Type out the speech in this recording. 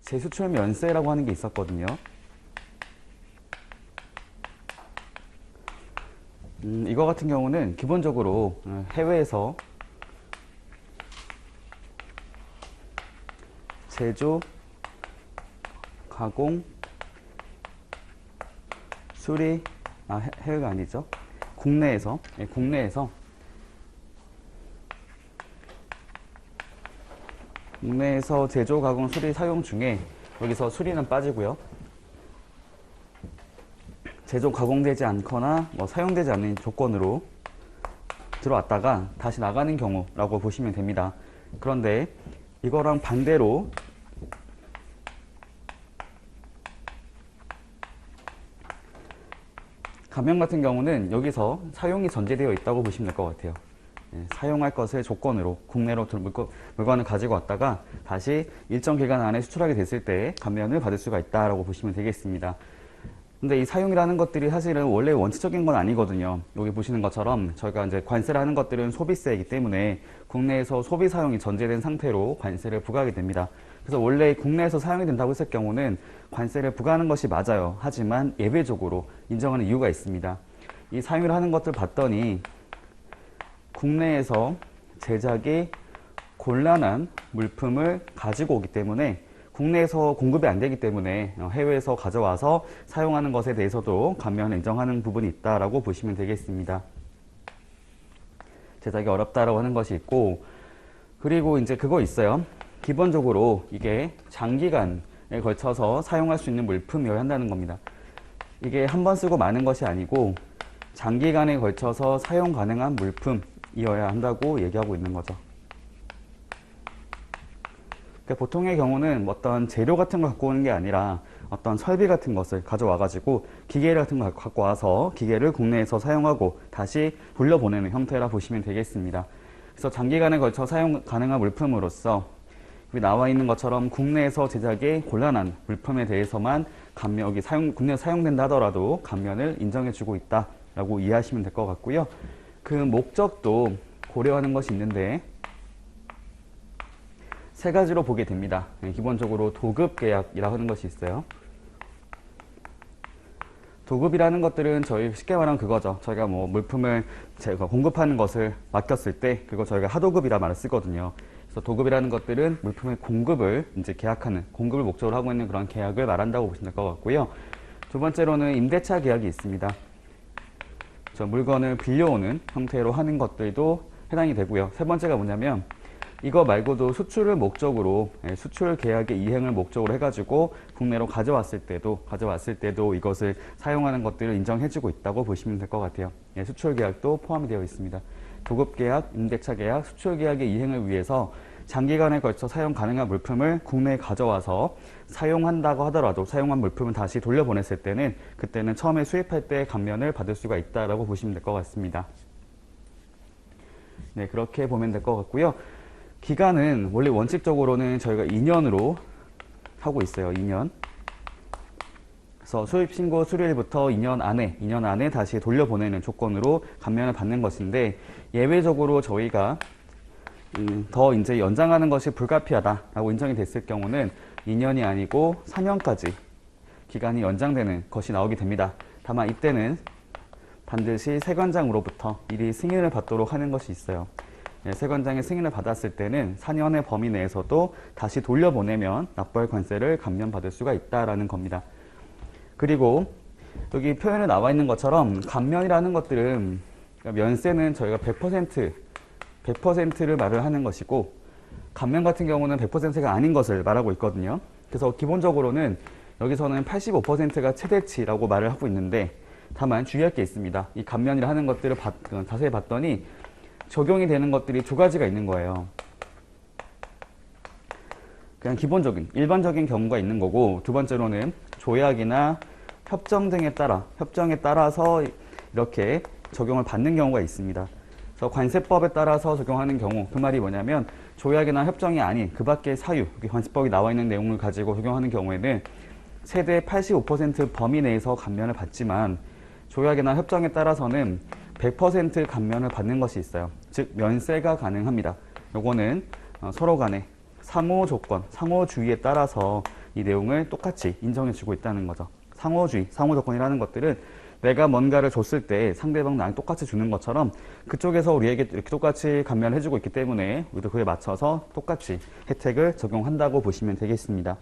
재수출 면세라고 하는 게 있었거든요. 이거 같은 경우는 기본적으로 해외에서 제조, 가공, 수리, 해외가 아니죠. 국내에서 제조, 가공, 수리, 사용 중에 여기서 수리는 빠지고요. 제조, 가공되지 않거나 사용되지 않는 조건으로 들어왔다가 다시 나가는 경우라고 보시면 됩니다. 그런데 이거랑 반대로 감면 같은 경우는 여기서 사용이 전제되어 있다고 보시면 될 것 같아요. 사용할 것을 조건으로 국내로 물건을 가지고 왔다가 다시 일정 기간 안에 수출하게 됐을 때 감면을 받을 수가 있다라고 보시면 되겠습니다. 근데 이 사용이라는 것들이 사실은 원래 원칙적인 건 아니거든요. 여기 보시는 것처럼 저희가 이제 관세를 하는 것들은 소비세이기 때문에 국내에서 소비 사용이 전제된 상태로 관세를 부과하게 됩니다. 그래서 원래 국내에서 사용이 된다고 했을 경우는 관세를 부과하는 것이 맞아요. 하지만 예외적으로 인정하는 이유가 있습니다. 이 사용을 하는 것들 봤더니 국내에서 제작이 곤란한 물품을 가지고 오기 때문에 국내에서 공급이 안 되기 때문에 해외에서 가져와서 사용하는 것에 대해서도 감면을 인정하는 부분이 있다라고 보시면 되겠습니다. 제작이 어렵다라고 하는 것이 있고, 그리고 이제 그거 있어요. 기본적으로 이게 장기간에 걸쳐서 사용할 수 있는 물품이어야 한다는 겁니다. 이게 한 번 쓰고 마는 것이 아니고 장기간에 걸쳐서 사용 가능한 물품이어야 한다고 얘기하고 있는 거죠. 그러니까 보통의 경우는 어떤 재료 같은 걸 갖고 오는 게 아니라 어떤 설비 같은 것을 가져와 가지고 기계 같은 걸 갖고 와서 기계를 국내에서 사용하고 다시 돌려보내는 형태라 보시면 되겠습니다. 그래서 장기간에 걸쳐 사용 가능한 물품으로서 여기 나와 있는 것처럼 국내에서 제작이 곤란한 물품에 대해서만 감면, 국내에 사용된다 하더라도 감면을 인정해주고 있다라고 이해하시면 될 것 같고요. 그 목적도 고려하는 것이 있는데 세 가지로 보게 됩니다. 기본적으로 도급 계약이라고 하는 것이 있어요. 도급이라는 것들은 저희 쉽게 말하면 그거죠. 저희가 물품을 제가 공급하는 것을 맡겼을 때 그거 저희가 하도급이라 말을 쓰거든요. 그래서 도급이라는 것들은 물품의 공급을 이제 계약하는, 공급을 목적으로 하고 있는 그런 계약을 말한다고 보시면 될 것 같고요. 두 번째로는 임대차 계약이 있습니다. 저 물건을 빌려오는 형태로 하는 것들도 해당이 되고요. 세 번째가 뭐냐면 이거 말고도 수출을 목적으로, 수출 계약의 이행을 목적으로 해가지고 국내로 가져왔을 때도 이것을 사용하는 것들을 인정해주고 있다고 보시면 될 것 같아요. 수출 계약도 포함이 되어 있습니다. 도급 계약, 임대차 계약, 수출 계약의 이행을 위해서 장기간에 걸쳐 사용 가능한 물품을 국내에 가져와서 사용한다고 하더라도 사용한 물품을 다시 돌려보냈을 때는 그때는 처음에 수입할 때 감면을 받을 수가 있다라고 보시면 될 것 같습니다. 네, 그렇게 보면 될 것 같고요. 기간은 원래 원칙적으로는 저희가 2년으로 하고 있어요. 2년. 그래서 수입 신고 수리일부터 2년 안에 다시 돌려보내는 조건으로 감면을 받는 것인데 예외적으로 저희가 더 이제 연장하는 것이 불가피하다라고 인정이 됐을 경우는 2년이 아니고 4년까지 기간이 연장되는 것이 나오게 됩니다. 다만 이때는 반드시 세관장으로부터 미리 승인을 받도록 하는 것이 있어요. 세관장의 승인을 받았을 때는 4년의 범위 내에서도 다시 돌려보내면 납부할 관세를 감면받을 수가 있다라는 겁니다. 그리고 여기 표현에 나와 있는 것처럼 감면이라는 것들은 면세는 저희가 100%를 말을 하는 것이고 감면 같은 경우는 100%가 아닌 것을 말하고 있거든요. 그래서 기본적으로는 여기서는 85%가 최대치라고 말을 하고 있는데 다만 주의할 게 있습니다. 이 감면이라 하는 것들을 자세히 봤더니 적용이 되는 것들이 두 가지가 있는 거예요. 그냥 기본적인, 일반적인 경우가 있는 거고 두 번째로는 조약이나 협정 등에 협정에 따라서 이렇게 적용을 받는 경우가 있습니다. 그래서 관세법에 따라서 적용하는 경우, 그 말이 뭐냐면 조약이나 협정이 아닌 그 밖의 사유, 관세법이 나와 있는 내용을 가지고 적용하는 경우에는 최대 85% 범위 내에서 감면을 받지만 조약이나 협정에 따라서는 100% 감면을 받는 것이 있어요. 즉 면세가 가능합니다. 요거는 서로 간에 상호 조건, 상호주의에 따라서 이 내용을 똑같이 인정해주고 있다는 거죠. 상호주의, 상호 조건이라는 것들은 내가 뭔가를 줬을 때 상대방 나랑 똑같이 주는 것처럼 그쪽에서 우리에게 이렇게 똑같이 감면을 해주고 있기 때문에 우리도 그에 맞춰서 똑같이 혜택을 적용한다고 보시면 되겠습니다.